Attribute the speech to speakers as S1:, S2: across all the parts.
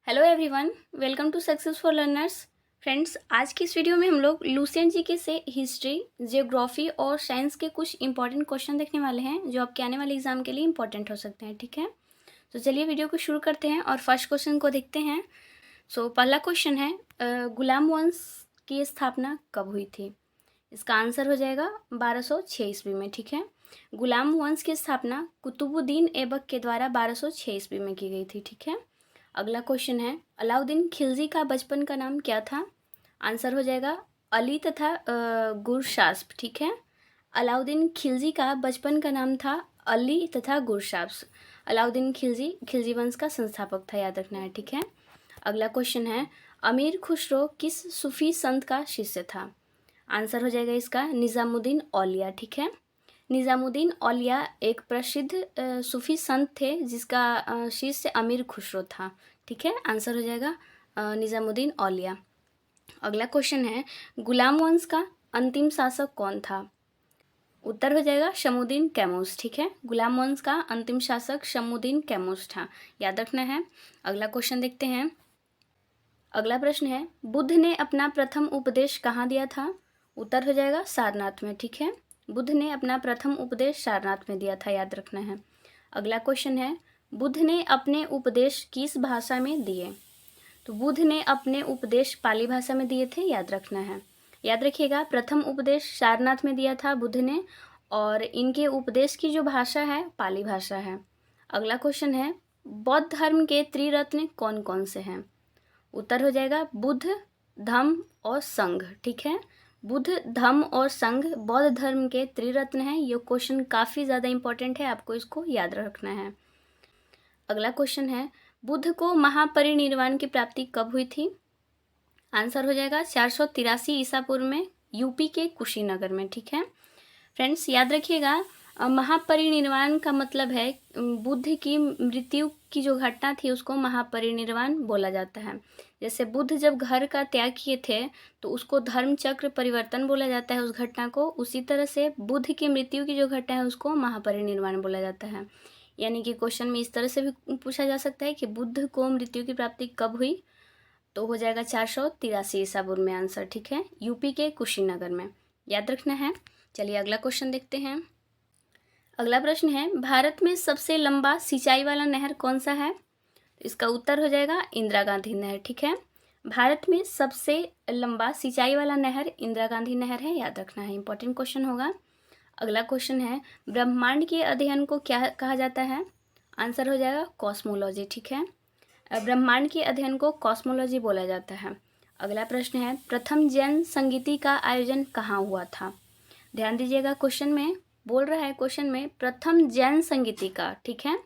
S1: Hello everyone, welcome to success for learners. Friends, आज की इस वीडियो में हम लोग लुसेंट जीके से हिस्ट्री, जियोग्राफी और साइंस के कुछ इंपॉर्टेंट क्वेश्चन देखने वाले हैं जो आपके आने वाले एग्जाम के लिए इंपॉर्टेंट हो सकते हैं। ठीक है, तो चलिए वीडियो को शुरू करते हैं और फर्स्ट क्वेश्चन को देखते हैं। पहला क्वेश्चन है, गुलाम वंश की स्थापना कब हुई थी? इसका आंसर हो जाएगा 1206 ईस्वी में। ठीक है, गुलाम वंश की स्थापना कुतुबुद्दीन ऐबक के द्वारा 1206 ईस्वी में की गई थी। ठीक है, अगला क्वेश्चन है, अलाउद्दीन खिलजी का बचपन का नाम क्या था? आंसर हो जाएगा अली तथा गुरशास्प। ठीक है, अलाउद्दीन खिलजी का बचपन का नाम था अली तथा गुरशास्प। अलाउद्दीन खिलजी खिलजी वंश का संस्थापक था, याद रखना है। ठीक है, अगला क्वेश्चन है, अमीर खुसरो किस सूफी संत का शिष्य था? आंसर हो जाएगा इसका निज़ामुद्दीन औलिया। ठीक है, निज़ामुद्दीन औलिया एक प्रसिद्ध सूफी संत थे जिसका शिष्य अमीर खुसरो था। ठीक है, आंसर हो जाएगा निज़ामुद्दीन औलिया। अगला क्वेश्चन है, गुलाम वंश का अंतिम शासक कौन था? उत्तर हो जाएगा शमुद्दीन कैमूस। ठीक है, गुलाम वंश का अंतिम शासक शमुद्दीन कैमूस था, याद रखना है। अगला क्वेश्चन देखते हैं। अगला प्रश्न है, बुद्ध ने अपना प्रथम उपदेश कहाँ दिया था? उत्तर हो जाएगा सारनाथ में। ठीक है, बुद्ध ने अपना प्रथम उपदेश सारनाथ में दिया था, याद रखना है। अगला क्वेश्चन है, बुद्ध ने अपने उपदेश किस भाषा में दिए? तो बुद्ध ने अपने उपदेश पाली भाषा में दिए थे, याद रखना है। याद रखिएगा, प्रथम उपदेश सारनाथ में दिया था बुद्ध ने, और इनके उपदेश की जो भाषा है पाली भाषा है। अगला क्वेश्चन है, बौद्ध धर्म के त्रिरत्न कौन कौन से हैं? उत्तर हो जाएगा बुद्ध, धम्म और संघ। ठीक है, बुद्ध, धम्म और संघ बौद्ध धर्म के त्रिरत्न हैं। ये क्वेश्चन काफ़ी ज़्यादा इंपॉर्टेंट है, आपको इसको याद रखना है। अगला क्वेश्चन है, बुद्ध को महापरिनिर्वाण की प्राप्ति कब हुई थी? आंसर हो जाएगा 483 ईसा पूर्व में, यूपी के कुशीनगर में। ठीक है फ्रेंड्स, याद रखिएगा, महापरिनिर्वाण का मतलब है बुद्ध की मृत्यु की जो घटना थी उसको महापरिनिर्वाण बोला जाता है। जैसे बुद्ध जब घर का त्याग किए थे तो उसको धर्म चक्र परिवर्तन बोला जाता है उस घटना को, उसी तरह से बुद्ध की मृत्यु की जो घटना है उसको महापरिनिर्वाण बोला जाता है। यानी कि क्वेश्चन में इस तरह से भी पूछा जा सकता है कि बुद्ध को मृत्यु की प्राप्ति कब हुई, तो हो जाएगा 483 ईसा पूर्व में आंसर। ठीक है, यूपी के कुशीनगर में, याद रखना है। चलिए अगला क्वेश्चन देखते हैं। अगला प्रश्न है, भारत में सबसे लंबा सिंचाई वाला नहर कौन सा है? इसका उत्तर हो जाएगा इंदिरा गांधी नहर। ठीक है, भारत में सबसे लंबा सिंचाई वाला नहर इंदिरा गांधी नहर है, याद रखना है, इंपॉर्टेंट क्वेश्चन होगा। अगला क्वेश्चन है, ब्रह्मांड के अध्ययन को क्या कहा जाता है? आंसर हो जाएगा कॉस्मोलॉजी। ठीक है, ब्रह्मांड के अध्ययन को कॉस्मोलॉजी बोला जाता है। अगला प्रश्न है, प्रथम जैन संगीति का आयोजन कहाँ हुआ था? ध्यान दीजिएगा, क्वेश्चन में बोल रहा है, क्वेश्चन में प्रथम जैन संगीति का। ठीक है,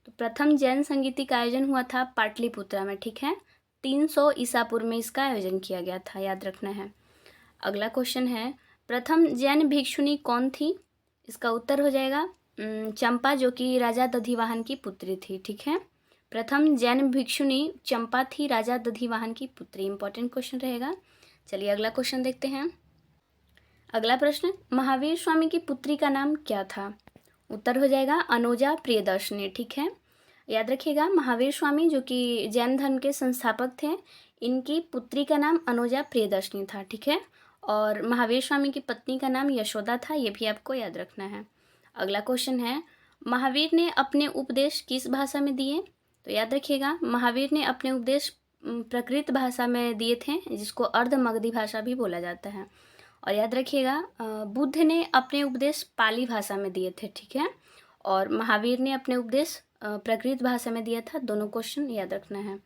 S1: तो प्रथम जैन संगीति का आयोजन हुआ था पाटलिपुत्रा में। ठीक है, 300 ईसा पूर्व में इसका आयोजन किया गया था, याद रखना है। अगला क्वेश्चन है, प्रथम जैन भिक्षुणी कौन थी? इसका उत्तर हो जाएगा चंपा, जो कि राजा दधिवाहन की पुत्री थी। ठीक है, प्रथम जैन भिक्षुणी चंपा थी, राजा दधिवाहन की पुत्री। इंपॉर्टेंट क्वेश्चन रहेगा। चलिए अगला क्वेश्चन देखते हैं। अगला प्रश्न, महावीर स्वामी की पुत्री का नाम क्या था? उत्तर हो जाएगा अनुजा प्रियदर्शनी। ठीक है, याद रखिएगा, महावीर स्वामी जो कि जैन धर्म के संस्थापक थे, इनकी पुत्री का नाम अनुजा प्रियदर्शनी था। ठीक है, और महावीर स्वामी की पत्नी का नाम यशोदा था, ये भी आपको याद रखना है। अगला क्वेश्चन है, महावीर ने अपने उपदेश किस भाषा में दिए? तो याद रखिएगा, महावीर ने अपने उपदेश प्राकृत भाषा में दिए थे, जिसको अर्धमगधी भाषा भी बोला जाता है। और याद रखिएगा, बुद्ध ने अपने उपदेश पाली भाषा में दिए थे। ठीक है, और महावीर ने अपने उपदेश प्राकृत भाषा में दिया था। दोनों क्वेश्चन याद रखना है।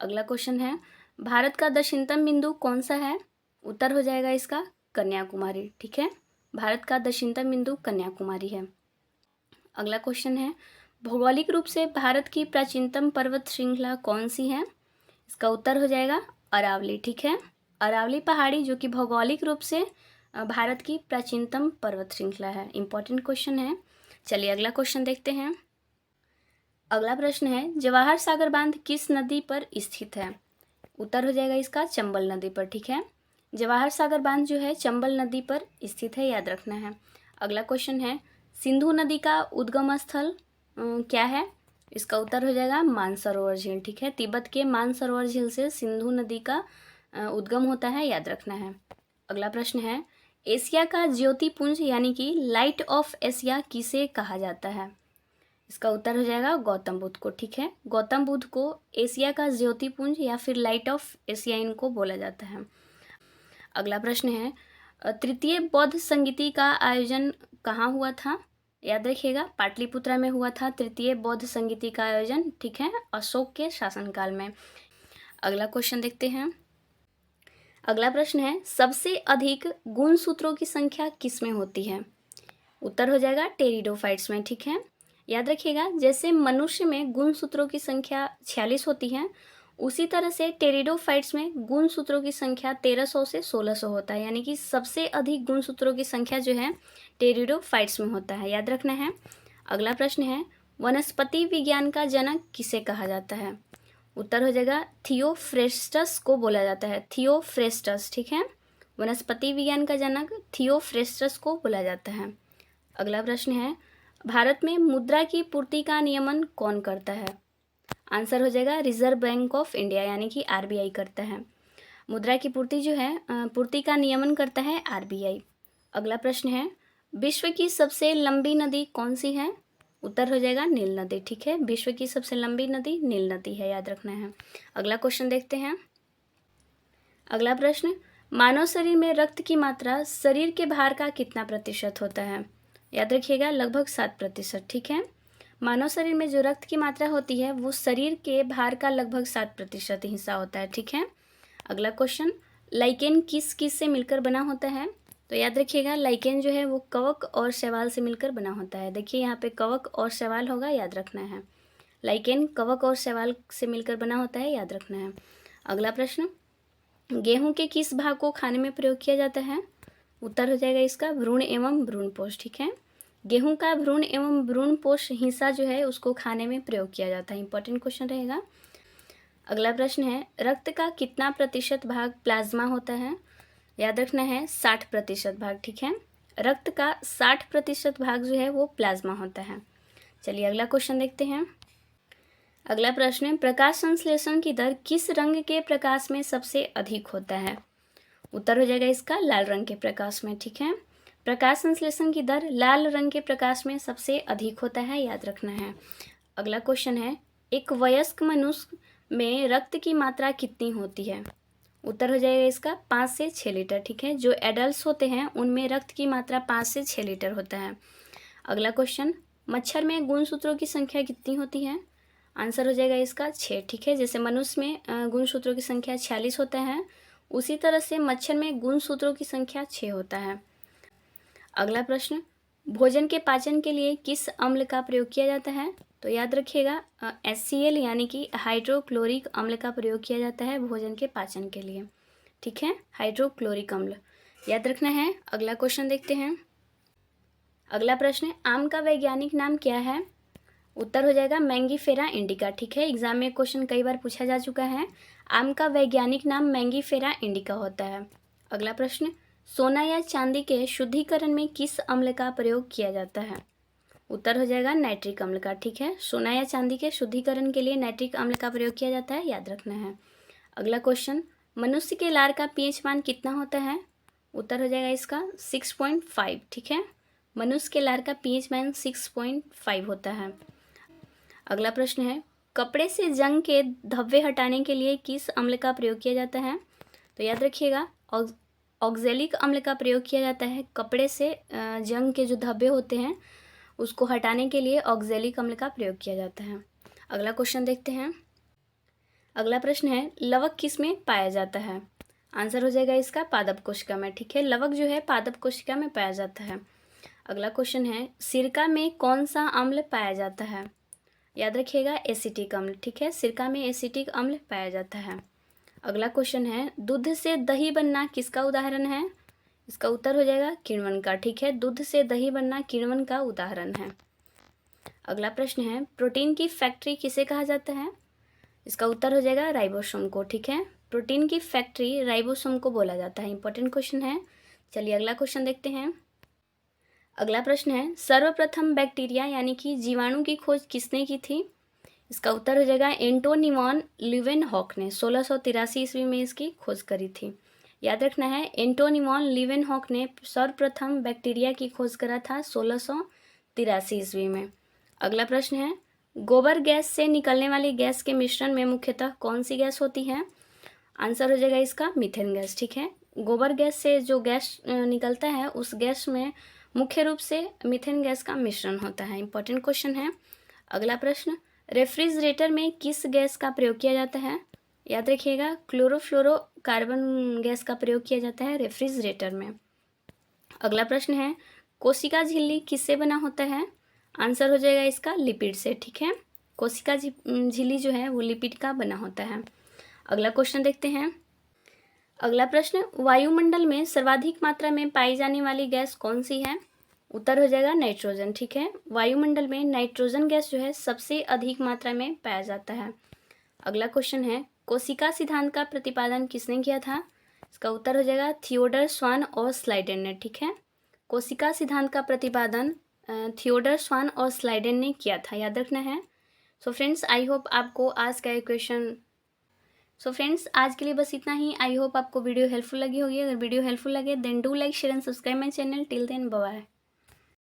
S1: अगला क्वेश्चन है, भारत का दक्षिणतम बिंदु कौन सा है? उत्तर हो जाएगा इसका कन्याकुमारी। ठीक है, भारत का दक्षिणतम बिंदु कन्याकुमारी है। अगला क्वेश्चन है, भौगोलिक रूप से भारत की प्राचीनतम पर्वत श्रृंखला कौन सी है? इसका उत्तर हो जाएगा अरावली। ठीक है, अरावली पहाड़ी जो कि भौगोलिक रूप से भारत की प्राचीनतम पर्वत श्रृंखला है। इंपॉर्टेंट क्वेश्चन है। चलिए अगला क्वेश्चन देखते हैं। अगला प्रश्न है, जवाहर सागर बांध किस नदी पर स्थित है? उत्तर हो जाएगा इसका चंबल नदी पर। ठीक है, जवाहर सागर बांध जो है चंबल नदी पर स्थित है, याद रखना है। अगला क्वेश्चन है, सिंधु नदी का उद्गम स्थल क्या है? इसका उत्तर हो जाएगा मानसरोवर झील। ठीक है, तिब्बत के मानसरोवर झील से सिंधु नदी का उद्गम होता है, याद रखना है। अगला प्रश्न है, एशिया का ज्योतिपुंज यानी कि लाइट ऑफ एशिया किसे कहा जाता है? इसका उत्तर हो जाएगा गौतम बुद्ध को। ठीक है, गौतम बुद्ध को एशिया का ज्योतिपुंज या फिर लाइट ऑफ एशिया इनको बोला जाता है। अगला प्रश्न है, तृतीय बौद्ध संगीति का आयोजन कहाँ हुआ था? याद रखिएगा, पाटलिपुत्रा में हुआ था तृतीय बौद्ध संगीति का आयोजन। ठीक है, अशोक के शासनकाल में। अगला क्वेश्चन देखते हैं। अगला प्रश्न है, सबसे अधिक गुणसूत्रों की संख्या किस में होती है? उत्तर हो जाएगा टेरिडोफाइट्स में। ठीक है, याद रखिएगा, जैसे मनुष्य में गुणसूत्रों की संख्या 46 होती है, उसी तरह से टेरिडोफाइट्स में गुणसूत्रों की संख्या 1300 से 1600 होता है, यानी कि सबसे अधिक गुणसूत्रों की संख्या जो है टेरिडोफाइट्स में होता है, याद रखना है। अगला प्रश्न है, वनस्पति विज्ञान का जनक किसे कहा जाता है? उत्तर हो जाएगा थियोफ्रेस्टस को बोला जाता है, थियोफ्रेस्टस। ठीक है, वनस्पति विज्ञान का जनक थियोफ्रेस्टस को बोला जाता है। अगला प्रश्न है, भारत में मुद्रा की पूर्ति का नियमन कौन करता है? आंसर हो जाएगा रिजर्व बैंक ऑफ इंडिया यानी कि आरबीआई करता है। मुद्रा की पूर्ति जो है पूर्ति का नियमन करता है आरबीआई। अगला प्रश्न है, विश्व की सबसे लंबी नदी कौन सी है? उत्तर हो जाएगा नील नदी। ठीक है, विश्व की सबसे लंबी नदी नील नदी है, याद रखना है। अगला क्वेश्चन देखते हैं। अगला प्रश्न, मानव शरीर में रक्त की मात्रा शरीर के भार का कितना प्रतिशत होता है? याद रखिएगा, लगभग 7%। ठीक है, मानव शरीर में जो रक्त की मात्रा होती है वो शरीर के भार का लगभग 7% हिस्सा होता है। ठीक है, अगला क्वेश्चन, लाइकेन किस किस से मिलकर बना होता है? तो याद रखिएगा, लाइकेन जो है वो कवक और शैवाल से मिलकर बना होता है। देखिए यहाँ पे कवक और शैवाल होगा, याद रखना है। लाइकेन कवक और शैवाल से मिलकर बना होता है, याद रखना है। अगला प्रश्न, गेहूं के किस भाग को खाने में प्रयोग किया जाता है? उत्तर हो जाएगा इसका भ्रूण एवं भ्रूणपोष। ठीक है, गेहूं का भ्रूण एवं भ्रूणपोष हिस्सा जो है उसको खाने में प्रयोग किया जाता है। इंपॉर्टेंट क्वेश्चन रहेगा। अगला प्रश्न है, रक्त का कितना प्रतिशत भाग प्लाज्मा होता है? याद रखना है 60% भाग। ठीक है, रक्त का 60% भाग जो है वो प्लाज्मा होता है। चलिए अगला क्वेश्चन देखते हैं। अगला प्रश्न है, प्रकाश संश्लेषण की दर किस रंग के प्रकाश में सबसे अधिक होता है? उत्तर हो जाएगा इसका लाल रंग के प्रकाश में। ठीक है, प्रकाश संश्लेषण की दर लाल रंग के प्रकाश में सबसे अधिक होता है, याद रखना है। अगला क्वेश्चन है, एक वयस्क मनुष्य में रक्त की मात्रा कितनी होती है? उत्तर हो जाएगा इसका 5 से 6 लीटर। ठीक है, जो एडल्ट होते हैं उनमें रक्त की मात्रा 5 से 6 लीटर होता है। अगला क्वेश्चन, मच्छर में गुणसूत्रों की संख्या कितनी होती है? आंसर हो जाएगा इसका 6। ठीक है, जैसे मनुष्य में गुणसूत्रों की संख्या 46 होता है, उसी तरह से मच्छर में गुणसूत्रों की संख्या 6 होता है। अगला प्रश्न, भोजन के पाचन के लिए किस अम्ल का प्रयोग किया जाता है? तो याद रखिएगा HCl यानी कि हाइड्रोक्लोरिक अम्ल का प्रयोग किया जाता है भोजन के पाचन के लिए। ठीक है, हाइड्रोक्लोरिक अम्ल याद रखना है। अगला क्वेश्चन देखते हैं। अगला प्रश्न, आम का वैज्ञानिक नाम क्या है? उत्तर हो जाएगा मैंगीफेरा इंडिका। ठीक है, एग्जाम में क्वेश्चन कई बार पूछा जा चुका है। आम का वैज्ञानिक नाम मैंगीफेरा इंडिका होता है। अगला प्रश्न, सोना या चांदी के शुद्धिकरण में किस अम्ल का प्रयोग किया जाता है? उत्तर हो जाएगा नाइट्रिक अम्ल का। ठीक है, सोना या चांदी के शुद्धिकरण के लिए नाइट्रिक अम्ल का प्रयोग किया जाता है, याद रखना है। अगला क्वेश्चन, मनुष्य के लार का पीएच मान कितना होता है? उत्तर हो जाएगा इसका 6.5। ठीक है, मनुष्य के लार का पीएच मान 6.5 होता है। अगला प्रश्न है, कपड़े से जंग के धब्बे हटाने के लिए किस अम्ल का प्रयोग किया जाता है? तो याद रखिएगा ऑक्जेलिक अम्ल का प्रयोग किया जाता है। कपड़े से जंग के जो धब्बे होते हैं उसको हटाने के लिए ऑक्जेलिक अम्ल का प्रयोग किया जाता है। अगला क्वेश्चन देखते हैं। अगला प्रश्न है, लवक किस में पाया जाता है? आंसर हो जाएगा इसका पादप कोशिका में। ठीक है, लवक जो है पादप कोशिका में पाया जाता है। अगला क्वेश्चन है, सिरका में कौन सा अम्ल पाया जाता है? याद रखिएगा एसिटिक अम्ल। ठीक है, सिरका में एसिटिक अम्ल पाया जाता है। अगला क्वेश्चन है, दूध से दही बनना किसका उदाहरण है? इसका उत्तर हो जाएगा किण्वन का। ठीक है, दूध से दही बनना किण्वन का उदाहरण है। अगला प्रश्न है, प्रोटीन की फैक्ट्री किसे कहा जाता है? इसका उत्तर हो जाएगा राइबोसोम को। ठीक है, प्रोटीन की फैक्ट्री राइबोसोम को बोला जाता है। इंपॉर्टेंट क्वेश्चन है। चलिए अगला क्वेश्चन देखते हैं। अगला प्रश्न है, सर्वप्रथम बैक्टीरिया यानी कि जीवाणु की खोज किसने की थी? इसका उत्तर हो जाएगा एंटोनी वॉन लीवेनहॉक ने 1683 ईस्वी में इसकी खोज करी थी। याद रखना है, एंटोनी वॉन लीवेनहॉक ने सर्वप्रथम बैक्टीरिया की खोज करा था 1683 ईस्वी में। अगला प्रश्न है, गोबर गैस से निकलने वाली गैस के मिश्रण में मुख्यतः कौन सी गैस होती है? आंसर हो जाएगा इसका मीथेन गैस। ठीक है, गोबर गैस से जो गैस निकलता है उस गैस में मुख्य रूप से मीथेन गैस का मिश्रण होता है। इंपॉर्टेंट क्वेश्चन है। अगला प्रश्न, रेफ्रिजरेटर में किस गैस का प्रयोग किया जाता है? याद रखिएगा, क्लोरोफ्लोरोकार्बन गैस का प्रयोग किया जाता है रेफ्रिजरेटर में। अगला प्रश्न है, कोशिका झिल्ली किससे बना होता है? आंसर हो जाएगा इसका लिपिड से। ठीक है, कोशिका झिल्ली जो है वो लिपिड का बना होता है। अगला क्वेश्चन देखते हैं। अगला प्रश्न, वायुमंडल में सर्वाधिक मात्रा में पाई जाने वाली गैस कौन सी है? उत्तर हो जाएगा नाइट्रोजन। ठीक है, वायुमंडल में नाइट्रोजन गैस जो है सबसे अधिक मात्रा में पाया जाता है। अगला क्वेश्चन है, कोशिका सिद्धांत का प्रतिपादन किसने किया था? इसका उत्तर हो जाएगा थियोडर स्वान और स्लाइडेन ने। ठीक है, कोशिका सिद्धांत का प्रतिपादन थियोडर स्वान और स्लाइडेन ने किया था, याद रखना है। सो फ्रेंड्स, आई होप आपको आज का क्वेश्चन आज के लिए बस इतना ही। आई होप आपको वीडियो हेल्पफुल लगी होगी। अगर वीडियो हेल्पफुल लगे then do like share and subscribe my channel. Till then bye bye.